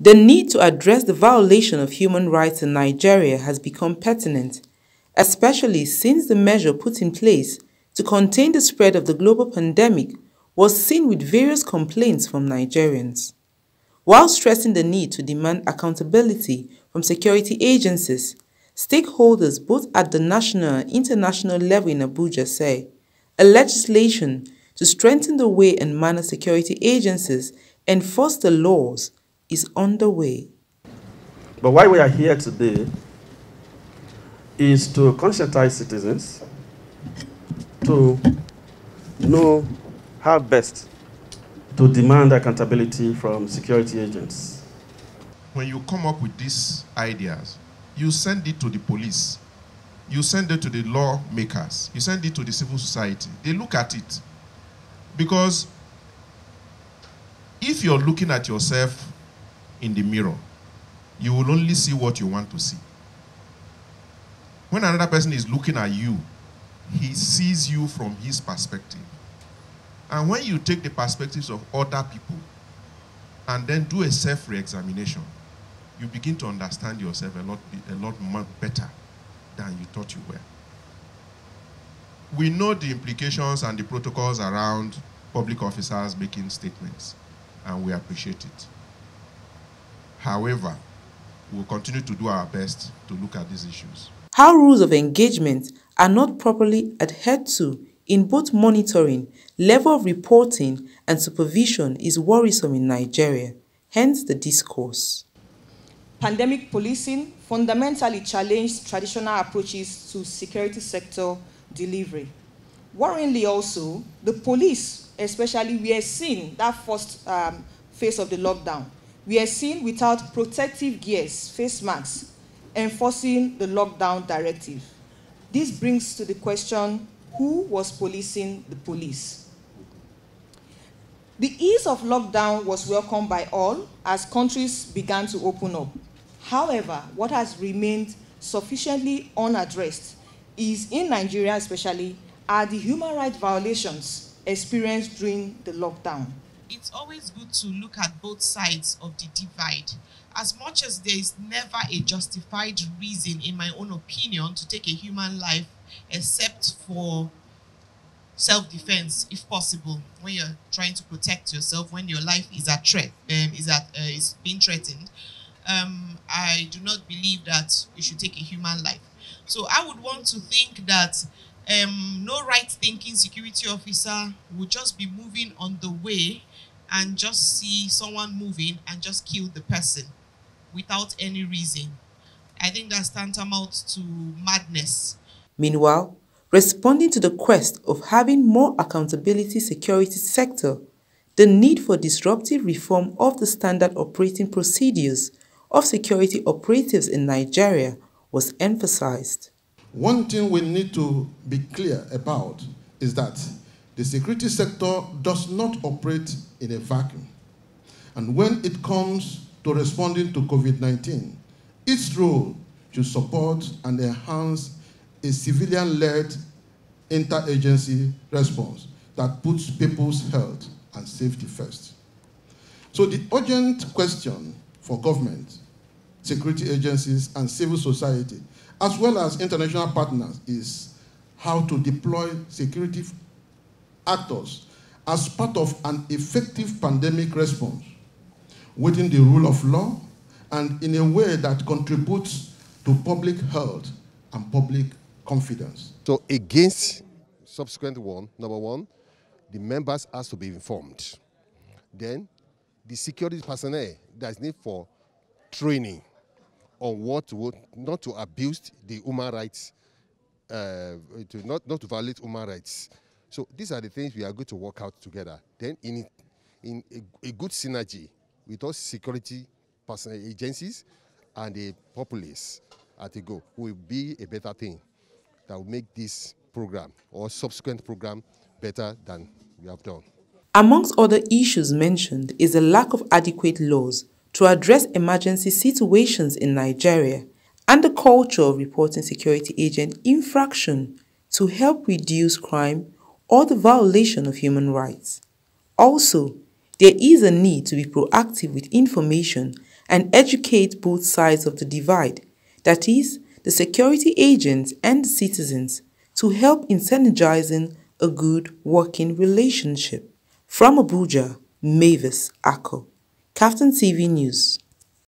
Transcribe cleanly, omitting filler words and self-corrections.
The need to address the violation of human rights in Nigeria has become pertinent, especially since the measure put in place to contain the spread of the global pandemic was seen with various complaints from Nigerians. While stressing the need to demand accountability from security agencies, stakeholders both at the national and international level in Abuja say a legislation to strengthen the way and manner security agencies enforce the laws is underway. But why we are here today is to conscientize citizens to know how best to demand accountability from security agents. When you come up with these ideas, you send it to the police, you send it to the lawmakers, you send it to the civil society. They look at it. Because if you're looking at yourself in the mirror, you will only see what you want to see. When another person is looking at you, he sees you from his perspective. And when you take the perspectives of other people and then do a self-re-examination, you begin to understand yourself a lot more better than you thought you were. We know the implications and the protocols around public officers making statements, and we appreciate it. However, we'll continue to do our best to look at these issues. How rules of engagement are not properly adhered to in both monitoring, level of reporting, and supervision is worrisome in Nigeria, hence the discourse. Pandemic policing fundamentally challenged traditional approaches to security sector delivery. Worryingly also, the police especially were seen that first phase of the lockdown. We are seen without protective gears, face masks, enforcing the lockdown directive. This brings to the question, who was policing the police? The ease of lockdown was welcomed by all as countries began to open up. However, what has remained sufficiently unaddressed is, in Nigeria especially, are the human rights violations experienced during the lockdown. It's always good to look at both sides of the divide. As much as there is never a justified reason, in my own opinion, to take a human life, except for self-defense, if possible, when you're trying to protect yourself, when your life is at threat, is being threatened, I do not believe that you should take a human life. So I would want to think that no right-thinking security officer would just be moving on the way and just see someone moving and just kill the person without any reason. I think that's tantamount to madness. Meanwhile, responding to the quest of having more accountability security sector, the need for disruptive reform of the standard operating procedures of security operatives in Nigeria was emphasized. One thing we need to be clear about is that the security sector does not operate in a vacuum. And when it comes to responding to COVID-19, its role should support and enhance a civilian-led interagency response that puts people's health and safety first. So the urgent question for government, security agencies, and civil society, as well as international partners, is how to deploy security actors as part of an effective pandemic response within the rule of law and in a way that contributes to public health and public confidence. So against subsequent one, number one, the members has to be informed. Then the security personnel, there's need for training on what to, not to abuse the human rights, not to violate human rights. So these are the things we are going to work out together. Then in a good synergy with us security personnel agencies and the populace at a go will be a better thing that will make this program or subsequent program better than we have done. Amongst other issues mentioned is the lack of adequate laws to address emergency situations in Nigeria and the culture of reporting security agent infraction to help reduce crime or the violation of human rights. Also, there is a need to be proactive with information and educate both sides of the divide, that is, the security agents and the citizens, to help in synergizing a good working relationship. From Abuja, Mavis Ako, Kaftan TV News.